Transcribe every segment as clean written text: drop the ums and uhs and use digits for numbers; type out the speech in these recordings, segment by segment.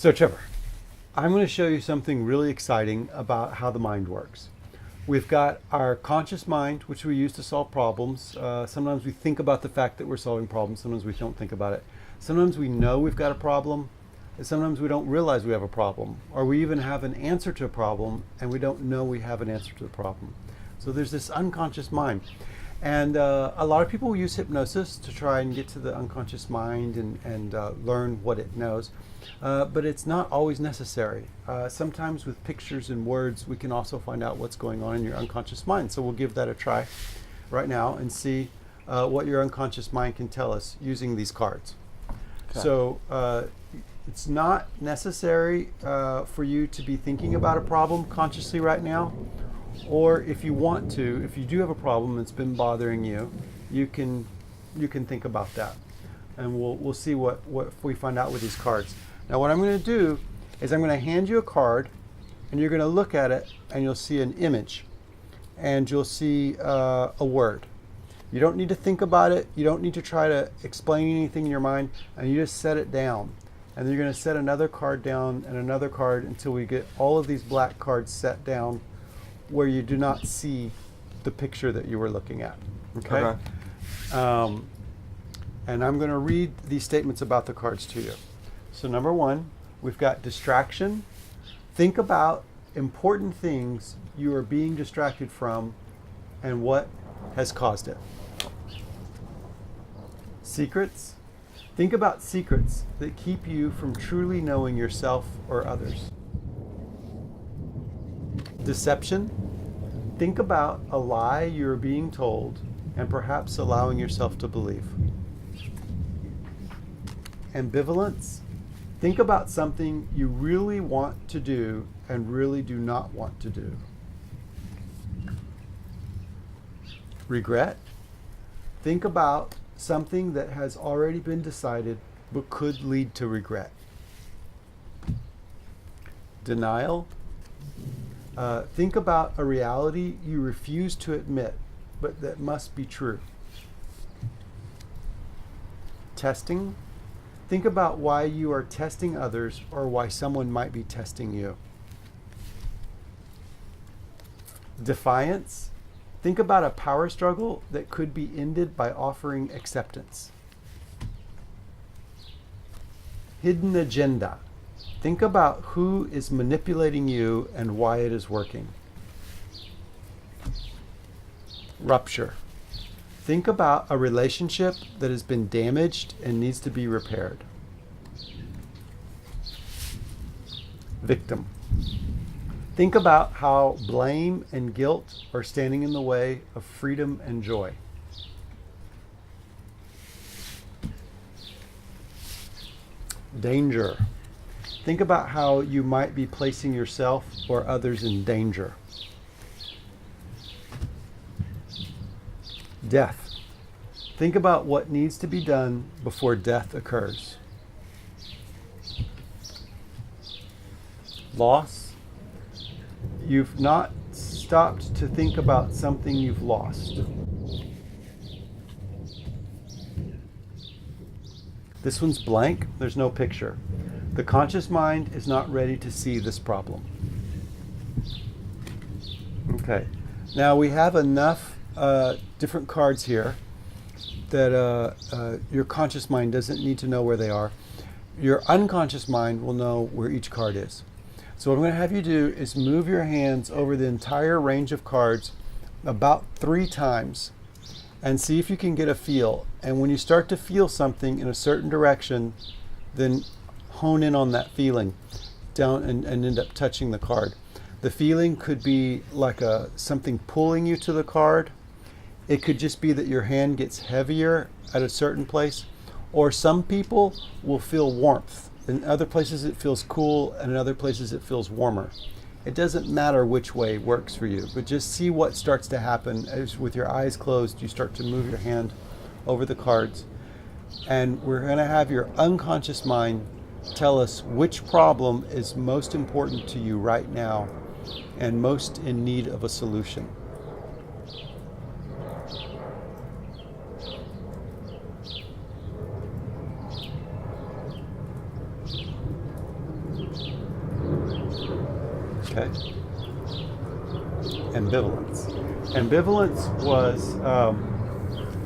So Trevor, I'm going to show you something really exciting about how the mind works. We've got our conscious mind, which we use to solve problems. Sometimes we think about the fact that we're solving problems. Sometimes we don't think about it. Sometimes we know we've got a problem. And sometimes we don't realize we have a problem. Or we even have an answer to a problem and we don't know we have an answer to the problem. So there's this unconscious mind. And a lot of people use hypnosis to try and get to the unconscious mind and learn what it knows. But it's not always necessary. Sometimes with pictures and words, we can also find out what's going on in your unconscious mind. So we'll give that a try right now and see what your unconscious mind can tell us using these cards. Okay. So it's not necessary for you to be thinking about a problem consciously right now. Or if you want to, if you do have a problem that's been bothering you, you can think about that. And we'll see what we find out with these cards. Now what I'm going to do is I'm going to hand you a card and you're going to look at it and you'll see an image and you'll see a word. You don't need to think about it. You don't need to try to explain anything in your mind, and you just set it down. And then you're going to set another card down and another card until we get all of these black cards set down where you do not see the picture that you were looking at. Okay? And I'm going to read these statements about the cards to you. So number one, we've got distraction. Think about important things you are being distracted from and what has caused it. Secrets. Think about secrets that keep you from truly knowing yourself or others. Deception. Think about a lie you're being told and perhaps allowing yourself to believe. Ambivalence. Think about something you really want to do and really do not want to do. Regret. Think about something that has already been decided but could lead to regret. Denial. Think about a reality you refuse to admit but that must be true. Testing. Think about why you are testing others or why someone might be testing you. Defiance. Think about a power struggle that could be ended by offering acceptance. Hidden agenda. Think about who is manipulating you and why it is working. Rupture. Think about a relationship that has been damaged and needs to be repaired. Victim. Think about how blame and guilt are standing in the way of freedom and joy. Danger. Think about how you might be placing yourself or others in danger. Death. Think about what needs to be done before death occurs. Loss. You've not stopped to think about something you've lost. This one's blank. There's no picture. The conscious mind is not ready to see this problem. Okay. Now we have enough different cards here that your conscious mind doesn't need to know where they are. Your unconscious mind will know where each card is. So what I'm going to have you do is move your hands over the entire range of cards about 3 times and see if you can get a feel. And when you start to feel something in a certain direction, then hone in on that feeling down and end up touching the card. The feeling could be like something pulling you to the card. It could just be that your hand gets heavier at a certain place, or some people will feel warmth. In other places it feels cool, and in other places it feels warmer. It doesn't matter which way works for you, but just see what starts to happen as with your eyes closed you start to move your hand over the cards. And we're going to have your unconscious mind tell us which problem is most important to you right now and most in need of a solution. Okay. Ambivalence. Ambivalence was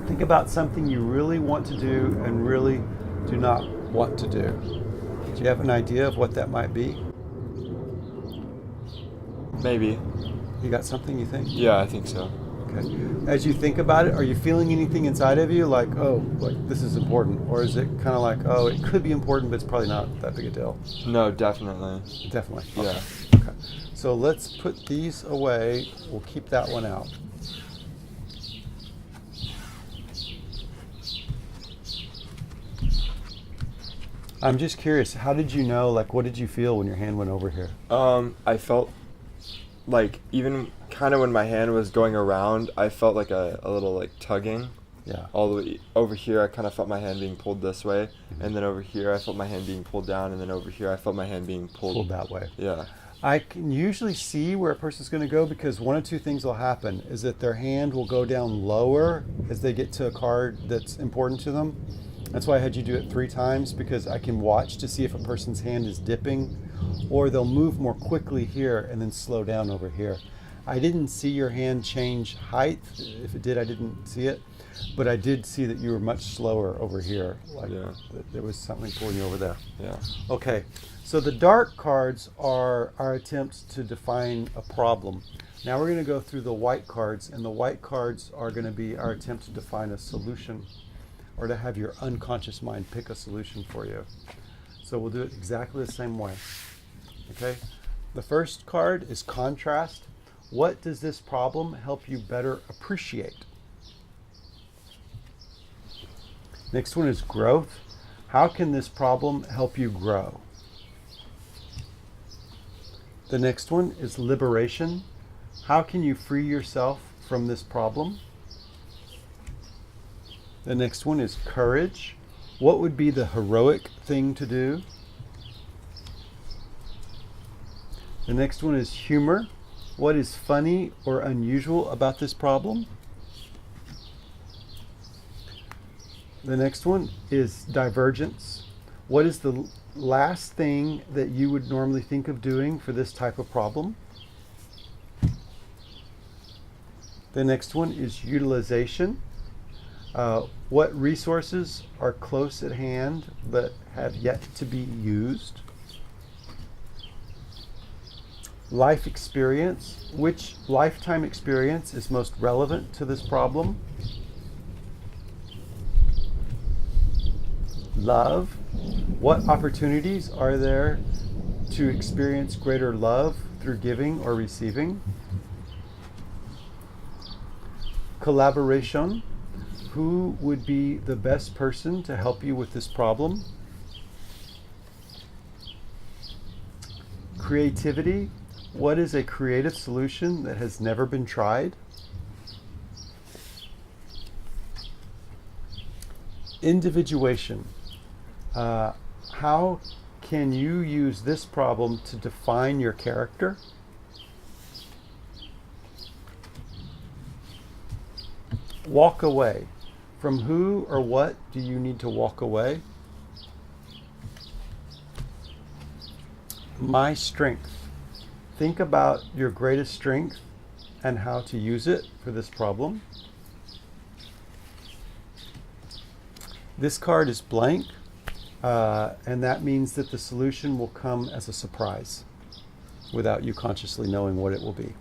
think about something you really want to do and really do not want to do. Do you have an idea of what that might be? Maybe. You got something you think? Yeah, I think so. Okay. As you think about it, are you feeling anything inside of you like, oh, like this is important? Or is it kind of like, oh, it could be important, but it's probably not that big a deal? No, definitely. Definitely. Yeah. Okay. Okay. So let's put these away. We'll keep that one out. I'm just curious, how did you know, like, what did you feel when your hand went over here? I felt like even kind of when my hand was going around, I felt like a little like tugging. Yeah. All the way over here, I kind of felt my hand being pulled this way, and then over here, I felt my hand being pulled down, and then over here, I felt my hand being pulled that way. Yeah. I can usually see where a person's going to go because one of two things will happen is that their hand will go down lower as they get to a card that's important to them. That's why I had you do it 3 times, because I can watch to see if a person's hand is dipping, or they'll move more quickly here and then slow down over here. I didn't see your hand change height. If it did, I didn't see it. But I did see that you were much slower over here. Like there was something pulling you over there. Yeah. Okay, so the dark cards are our attempts to define a problem. Now we're going to go through the white cards, and the white cards are going to be our attempt to define a solution, or to have your unconscious mind pick a solution for you. So we'll do it exactly the same way. Okay? The first card is contrast. What does this problem help you better appreciate? Next one is growth. How can this problem help you grow? The next one is liberation. How can you free yourself from this problem? The next one is courage. What would be the heroic thing to do? The next one is humor. What is funny or unusual about this problem? The next one is divergence. What is the last thing that you would normally think of doing for this type of problem? The next one is utilization. What resources are close at hand but have yet to be used? Life experience. Which lifetime experience is most relevant to this problem? Love. What opportunities are there to experience greater love through giving or receiving? Collaboration. Who would be the best person to help you with this problem? Creativity. What is a creative solution that has never been tried? Individuation. How can you use this problem to define your character? Walk away. From who or what do you need to walk away? My strength. Think about your greatest strength and how to use it for this problem. This card is blank, and that means that the solution will come as a surprise without you consciously knowing what it will be.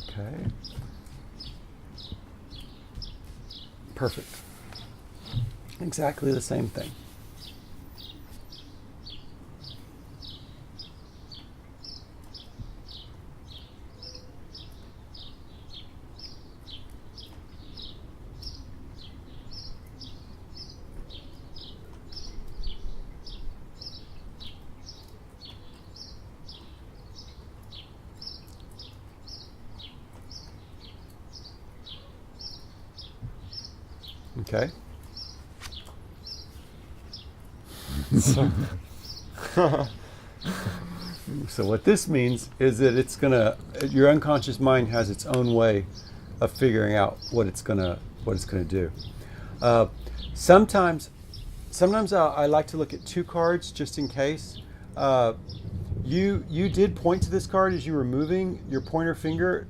Okay. Perfect. Exactly the same thing. Okay. So what this means is that your unconscious mind has its own way of figuring out what it's gonna do. Sometimes sometimes I like to look at two cards just in case. You did point to this card as you were moving. Your pointer finger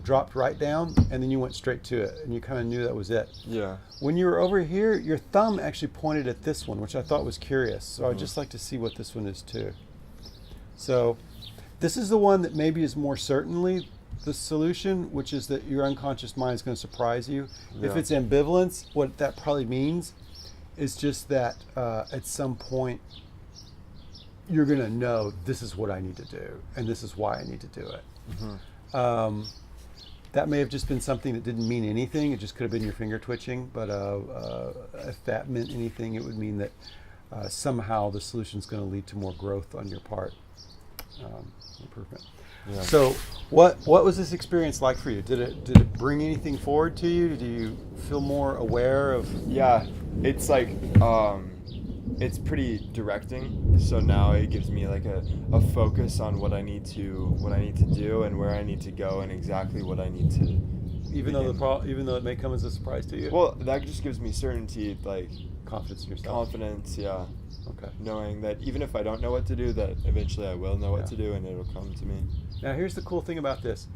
dropped right down, and then you went straight to it, and you kind of knew that was it. Yeah. When you were over here, your thumb actually pointed at this one, which I thought was curious. So I'd just like to see what this one is too. So this is the one that maybe is more certainly the solution, which is that your unconscious mind is going to surprise you. Yeah. If it's ambivalence, what that probably means is just that at some point you're going to know this is what I need to do, and this is why I need to do it. Mm-hmm. That may have just been something that didn't mean anything. It just could have been your finger twitching. But if that meant anything, it would mean that somehow the solution is going to lead to more growth on your part, improvement. Yeah. So, what was this experience like for you? Did it bring anything forward to you? Did you feel more aware of? Yeah, it's like it's pretty directing. So now it gives me like a focus on what I need to do and where I need to go and exactly what I need to. Even though it may come as a surprise to you. Well, that just gives me certainty, like confidence in yourself. Confidence, yeah. Okay. Knowing that even if I don't know what to do, that eventually I will know what to do and it'll come to me. Now, here's the cool thing about this.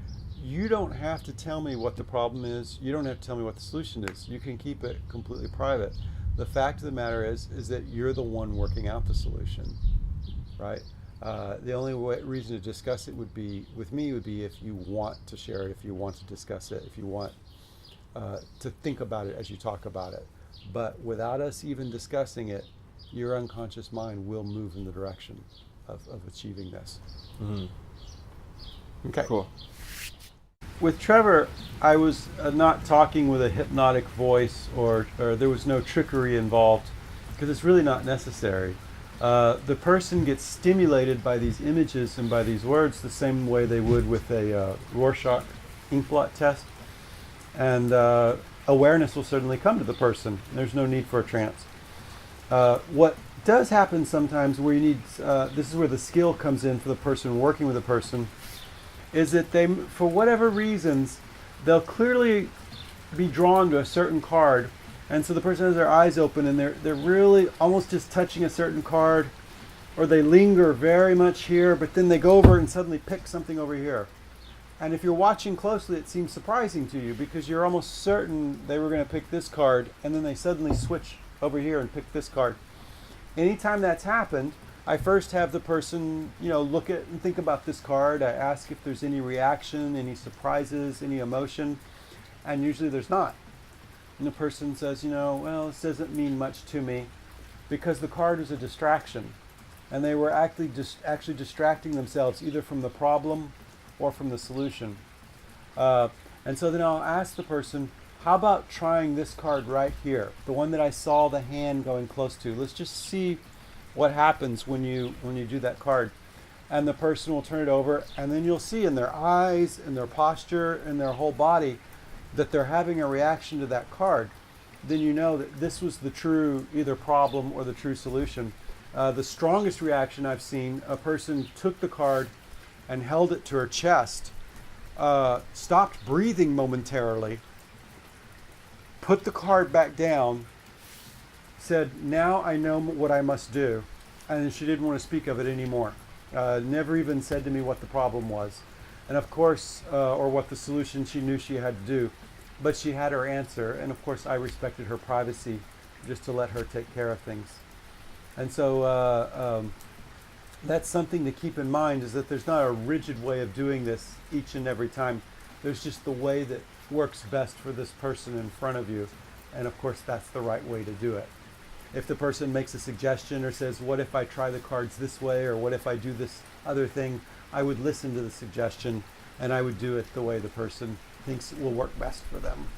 You don't have to tell me what the problem is. You don't have to tell me what the solution is. You can keep it completely private. The fact of the matter is that you're the one working out the solution, right? The only reason to discuss it would be if you want to share it, if you want to discuss it, if you want to think about it as you talk about it. But without us even discussing it, your unconscious mind will move in the direction of achieving this. Mm-hmm. Okay. Cool. With Trevor, I was not talking with a hypnotic voice, or there was no trickery involved, because it's really not necessary. The person gets stimulated by these images and by these words the same way they would with a Rorschach ink blot test, and awareness will certainly come to the person. There's no need for a trance. What does happen sometimes, where you need this is where the skill comes in for the person working with the person, is that they, for whatever reasons, they'll clearly be drawn to a certain card, and so the person has their eyes open and they're really almost just touching a certain card, or they linger very much here, but then they go over and suddenly pick something over here. And if you're watching closely, it seems surprising to you because you're almost certain they were going to pick this card, and then they suddenly switch over here and pick this card. Anytime that's happened, I first have the person, look at and think about this card. I ask if there's any reaction, any surprises, any emotion, and usually there's not. And the person says, well, this doesn't mean much to me, because the card is a distraction, and they were actually distracting themselves either from the problem or from the solution. And so then I'll ask the person, how about trying this card right here, the one that I saw the hand going close to? Let's just see what happens when you do that card. And the person will turn it over, and then you'll see in their eyes and their posture and their whole body that they're having a reaction to that card. Then you know that this was the true either problem or the true solution. The strongest reaction I've seen, a person took the card and held it to her chest, stopped breathing momentarily, put the card back down, said, now I know what I must do. And she didn't want to speak of it anymore. Never even said to me what the problem was. And of course, or what the solution she knew she had to do. But she had her answer. And of course, I respected her privacy just to let her take care of things. And so that's something to keep in mind, is that there's not a rigid way of doing this each and every time. There's just the way that works best for this person in front of you. And of course, that's the right way to do it. If the person makes a suggestion or says, what if I try the cards this way, or what if I do this other thing, I would listen to the suggestion and I would do it the way the person thinks it will work best for them.